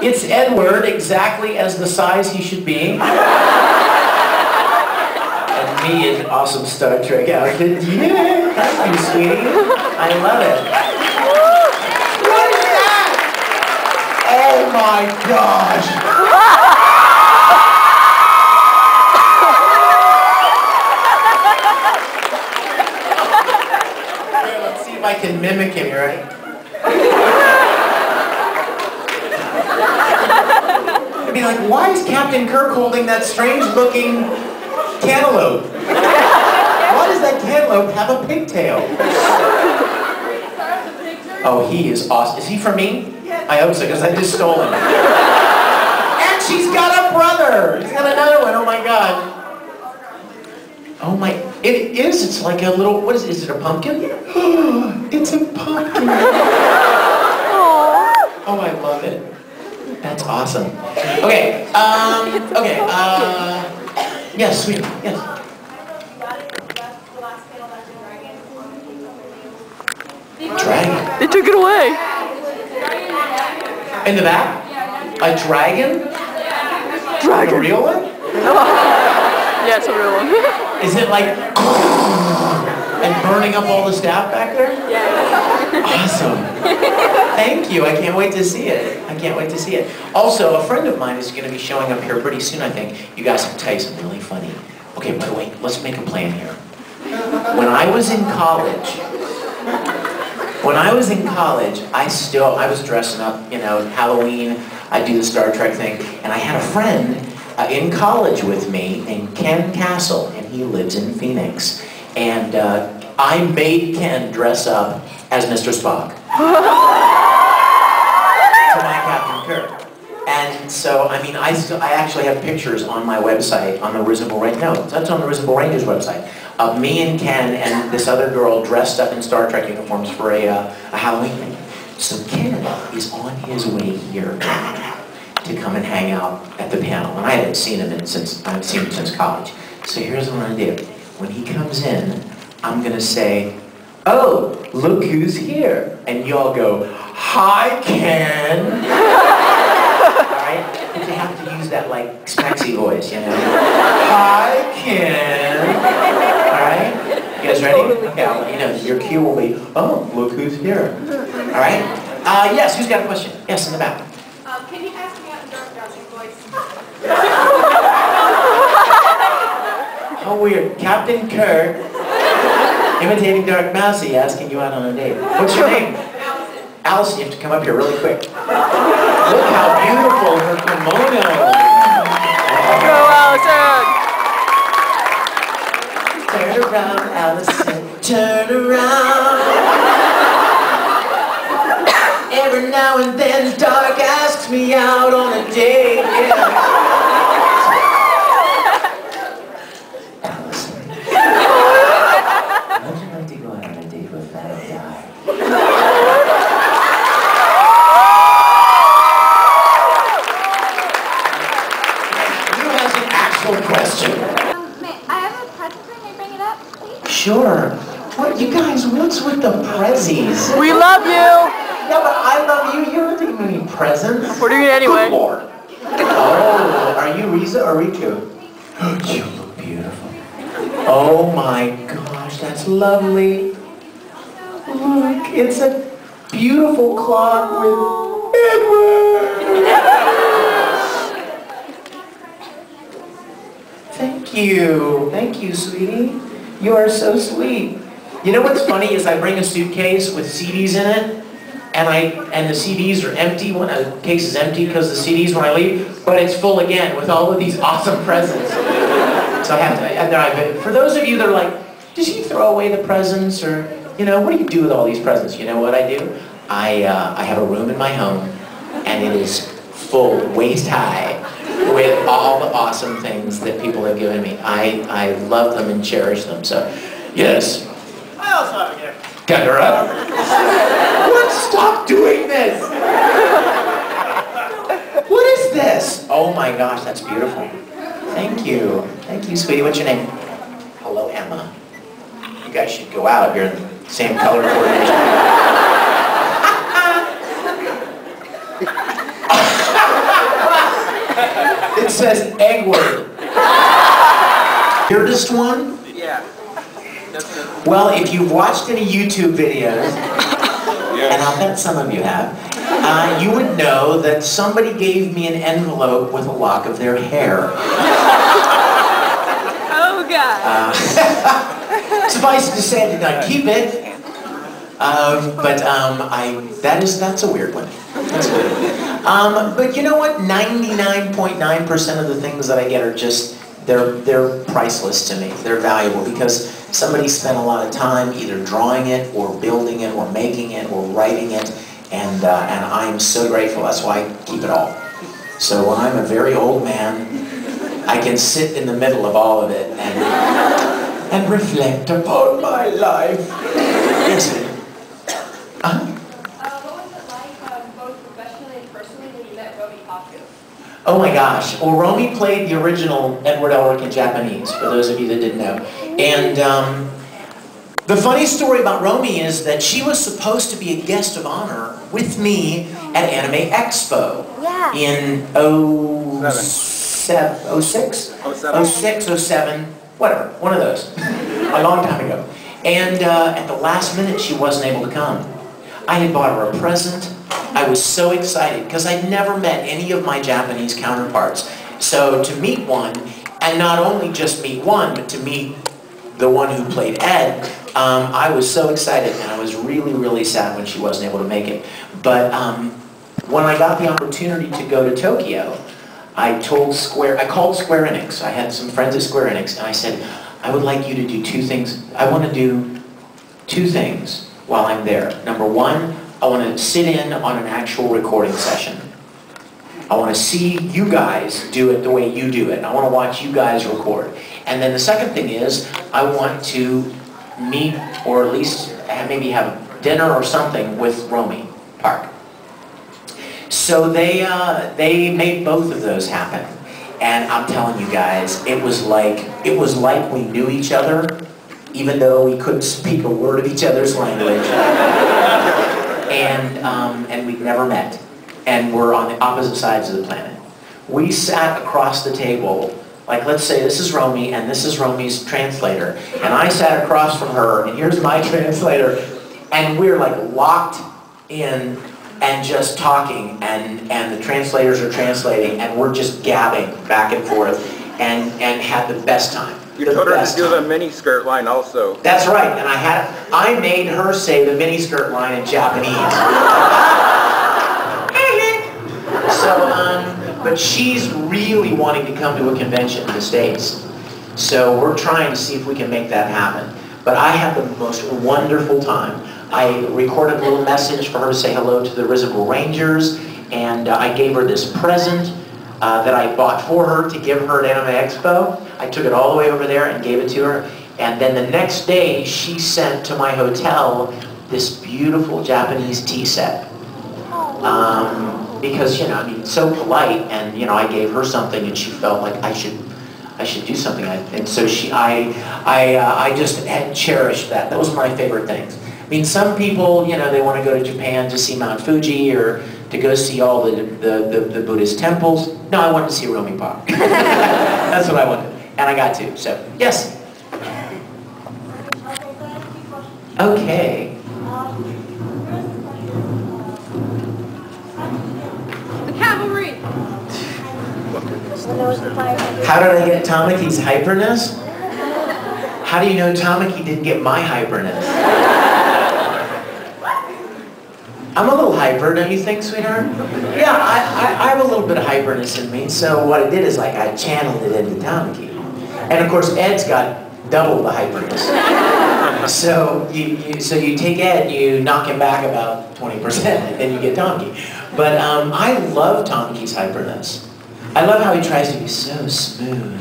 It's Edward, exactly as the size he should be. And me in awesome Star Trek outfit. Yeah, thank you, sweetie. I love it. What is that? Oh my gosh. Here, let's see if I can mimic him, you ready? I'd be like, why is Captain Kirk holding that strange-looking cantaloupe? Why does that cantaloupe have a pigtail? Oh, he is awesome. Is he for me? I hope so, because I just stole him. And she's got a brother! She's got another one, oh my god. Oh my, it is, it's like a little, what is it a pumpkin? It's a pumpkin. Oh, I love it. That's awesome. Okay, yes, sweetie, yes. Dragon? They took it away. In the back? A dragon? Dragon. A real one? Yeah, it's a real one. Is it like and burning up all the staff back there? Yeah. Awesome. Thank you. I can't wait to see it. I can't wait to see it. Also, a friend of mine is going to be showing up here pretty soon, I think. You guys have to tell you something really funny. Okay, by the way, let's make a plan here. When I was in college, I was dressing up, you know, Halloween, I do the Star Trek thing, and I had a friend in college with me named Ken Castle, and he lives in Phoenix. And I made Ken dress up as Mr. Spock to my Captain Kirk. And so, I mean, I actually have pictures on my website, on the Risible Rangers, no, that's on the Risible Rangers website, of me and Ken and this other girl dressed up in Star Trek uniforms for a Halloween thing. So Ken is on his way here to come and hang out at the panel. And I haven't seen him since college. So here's what I'm gonna do. When he comes in, I'm gonna say, "Oh, look who's here." And y'all go, "Hi, Ken." Alright? But you have to use that like sexy voice, you know? "Hi, Ken." Alright? You guys ready? Okay, I'll let you know. Your cue will be, "Oh, look who's here." Alright? Yes, who's got a question? Yes, in the back. Can you ask me out in dark drowsy voice? How weird. Captain Kirk imitating Dark Mousy asking you out on a date. What's your name? Allison. Allison, you have to come up here really quick. Look how beautiful her kimono. Go, Allison! Turn around, Allison. Turn around. Every now and then, Dark asks me out on a date. Yeah. Allison. Would you like to go out on a date with that guy? Who has an actual question? I have a present for you. May I bring it up, please? Sure. What, you guys, what's with the prezzies? We love you! Yeah, but I love you. You don't take me any presents. We're doing it anyway. Good Lord. Oh, are you Riza or Riku? You look beautiful. Oh my gosh, that's lovely. Look, it's a beautiful clock with Edward. Thank you. Thank you, sweetie. You are so sweet. You know what's funny is I bring a suitcase with CDs in it, and the CDs are empty when the case is empty because the CDs when I leave, but it's full again with all of these awesome presents. So I have to, for those of you that are like, does he throw away the presents, or, you know, what do you do with all these presents? You know what I do? I have a room in my home, and it is full, waist high, with all the awesome things that people have given me. I love them and cherish them, so, yes. I also have a gift. Got her up. What? Stop doing this! What is this? Oh my gosh, that's beautiful. Thank you. Thank you, sweetie. What's your name? Hello, Emma. You guys should go out. You're the same color coordination. says egg word. Weirdest one? Yeah. Well, if you've watched any YouTube videos, and I'll bet some of you have, you would know that somebody gave me an envelope with a lock of their hair. Oh, God. Suffice to say, I did not keep it. That's a weird one. That's weird. But you know what? 99.9% of the things that I get are just, they're priceless to me. They're valuable because somebody spent a lot of time either drawing it or building it or making it or writing it, and I'm so grateful. That's why I keep it all. So when I'm a very old man, I can sit in the middle of all of it and reflect upon my life. Yes. What was it like, both professionally and personally, when you met Romy Paku? Oh my gosh. Well, Romy played the original Edward Elric in Japanese, for those of you that didn't know. And the funny story about Romy is that she was supposed to be a guest of honor with me at Anime Expo in 06, 07, whatever, one of those, a long time ago. And at the last minute, she wasn't able to come. I had bought her a present. I was so excited because I'd never met any of my Japanese counterparts. So to meet one, and not only just meet one, but to meet the one who played Ed, I was so excited, and I was really, really sad when she wasn't able to make it. But when I got the opportunity to go to Tokyo, I called Square Enix. I had some friends at Square Enix, and I said, I would like you to do two things. I want to do two things while I'm there. Number one, I want to sit in on an actual recording session. I want to see you guys do it the way you do it. I want to watch you guys record. And then the second thing is, I want to meet, or at least maybe have dinner or something with Romy Park. So they made both of those happen. And I'm telling you guys, it was like we knew each other, even though we couldn't speak a word of each other's language. And we'd never met. And we're on the opposite sides of the planet. We sat across the table, like let's say this is Romy and this is Romy's translator. And I sat across from her and here's my translator. And we're like locked in and just talking, and the translators are translating, and we're just gabbing back and forth, and had the best time. You told her to do the miniskirt line also. That's right, and I made her say the miniskirt line in Japanese. So, but she's really wanting to come to a convention in the States. So we're trying to see if we can make that happen. But I had the most wonderful time. I recorded a little message for her to say hello to the Risible Rangers, and I gave her this present that I bought for her to give her at Anime Expo. I took it all the way over there and gave it to her, and then the next day she sent to my hotel this beautiful Japanese tea set. Because, you know, I mean, so polite, and, you know, I gave her something and she felt like I should do something. And so I just had cherished that. That was my favorite things. I mean, some people, you know, they want to go to Japan to see Mount Fuji or to go see all the Buddhist temples. No, I wanted to see Romy Park. That's what I wanted. And I got to, so, yes. Okay. The cavalry! How did I get Tamaki's hyperness? How do you know Tamaki didn't get my hyperness? I'm a little hyper, don't you think, sweetheart? Yeah, I have a little bit of hyperness in me, so what I did is like I channeled it into Tamaki. And of course, Ed's got double the hyperness. So you take Ed, you knock him back about 20%, and then you get Tamaki. But I love Tamaki's hyperness. I love how he tries to be so smooth.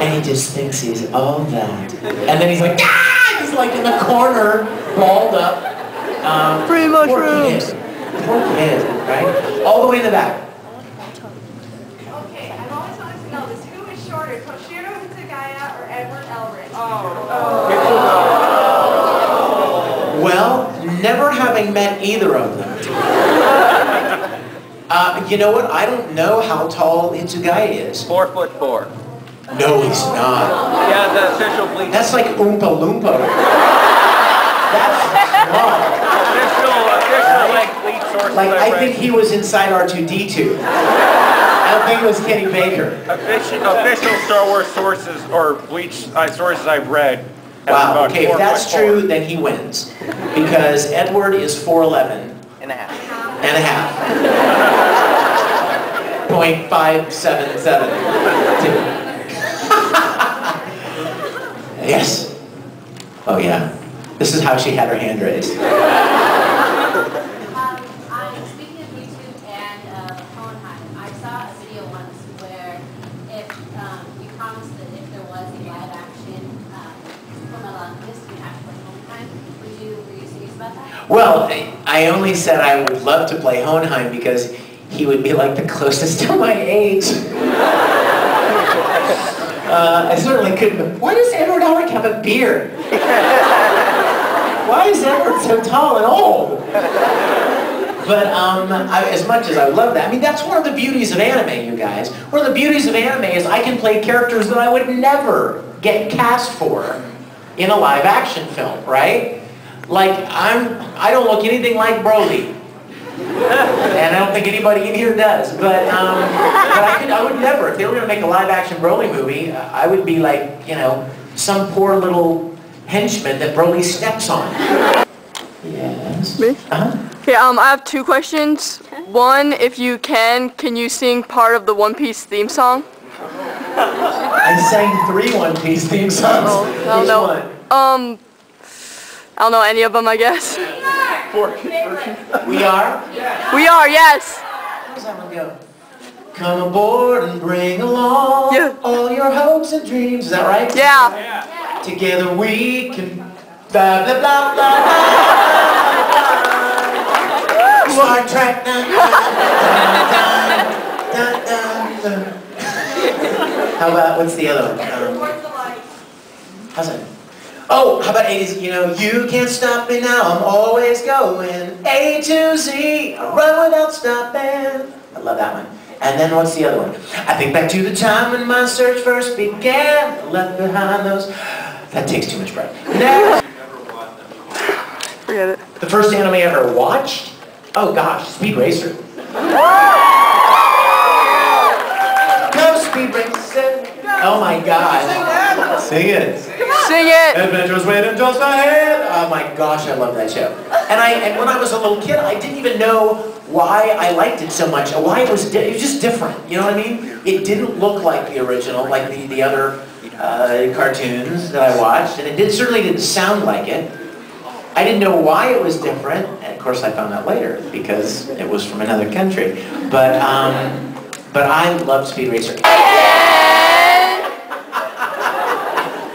And he just thinks he's all that. And then he's like, ah! He's like in the corner, balled up. Free mushrooms! Poor kid, right? All the way in the back. Okay, I've always wanted to know this. Who is shorter, Toshiro Hitagaya or Edward Elric? Well, never having met either of them. You know what? I don't know how tall Itsugai is. 4'4". No, he's not. Yeah, the official bleach. That's like Oompa Loompa. That's small. Official like bleach sources. Like, I think he was inside R2-D2. I don't think it was Kenny Baker. Official Star Wars sources, or bleach sources I've read. Wow, okay, if that's true, then he wins. Because Edward is 4'11". And a half. And a half. 0.577. Yes. Oh yeah. This is how she had her hand raised. Speaking of YouTube and Hohenheim, I saw a video once where if you promised that if there was a live action this you actually Hohenheim, were you serious about that? Well, I only said I would love to play Hohenheim because he would be like the closest to my age. I certainly couldn't. Why does Edward Elric have a beard? Why is Edward so tall and old? But as much as I love that, I mean, that's one of the beauties of anime, you guys. One of the beauties of anime is I can play characters that I would never get cast for in a live action film, right? Like, I don't look anything like Broly. And I don't think anybody in here does, but I would never. If they were going to make a live-action Broly movie, I would be like, you know, some poor little henchman that Broly steps on. Yes. Me? Uh-huh. Okay, I have two questions. One, if you can you sing part of the One Piece theme song? I sang 3 One Piece theme songs. Oh, I don't know. Which I don't know any of them, I guess. one? We are? We are, yes. How does that one go? Come aboard and bring along all your hopes and dreams. Is that right? Yeah. Together we can blah blah blah blah blah. Star Trek. Dun, dun, dun, dun, dun. How about what's the other one? How's that? Oh, how about A to Z? You know, you can't stop me now. I'm always going A to Z. I run without stopping. I love that one. And then what's the other one? I think back to the time when my search first began. I left behind those. That takes too much breath. Next. Forget it. The first anime I ever watched? Oh gosh, Speed Racer. Come Speed Racer. Oh my God. Sing it. Sing it. Adventures waiting just ahead. Oh my gosh, I love that show. And when I was a little kid, I didn't even know why I liked it so much. Why it was just different. You know what I mean? It didn't look like the original, like the other cartoons that I watched, and it certainly didn't sound like it. I didn't know why it was different, and of course I found out later because it was from another country. But I love Speed Racer.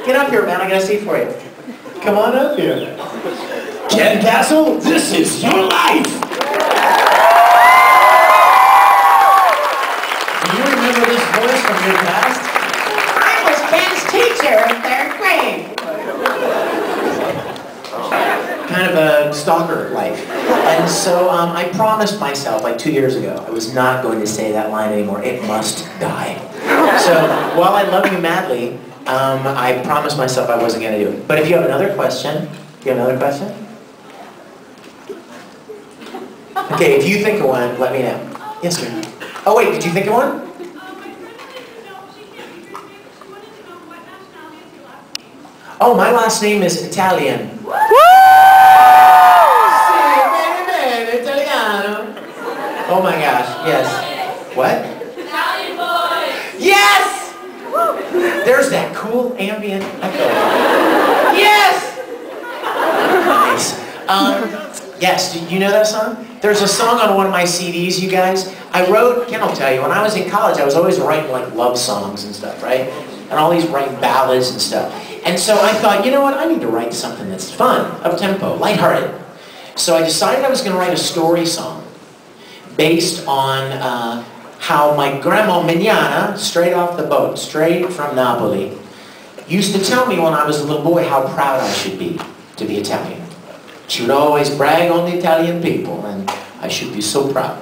Get up here, man. I got a seat for you. Come on up here. Ken Castle, this is your life. Do you remember this voice from your past? I was Ken's teacher in 3rd grade. Kind of a stalker life. And so I promised myself like 2 years ago I was not going to say that line anymore. It must die. So while I love you madly, I promised myself I wasn't going to do it. But if you have another question, Okay, if you think of one, let me know. Yes, sir. Oh wait, did you think of one? Oh, my last name is Italian. Italiano. Oh my gosh, yes. What? Italian boy! Yes! There's that cool ambient echo. Yes! Nice. Yes, do you know that song? There's a song on one of my CDs, you guys. I wrote, Ken will tell you, when I was in college, I was always writing like love songs and stuff, right? And all these writing ballads and stuff. And so I thought, you know what, I need to write something that's fun, up-tempo, lighthearted. So I decided I was going to write a story song based on how my grandma Mignana, straight off the boat, straight from Napoli, used to tell me when I was a little boy how proud I should be to be Italian. She would always brag on the Italian people, and I should be so proud.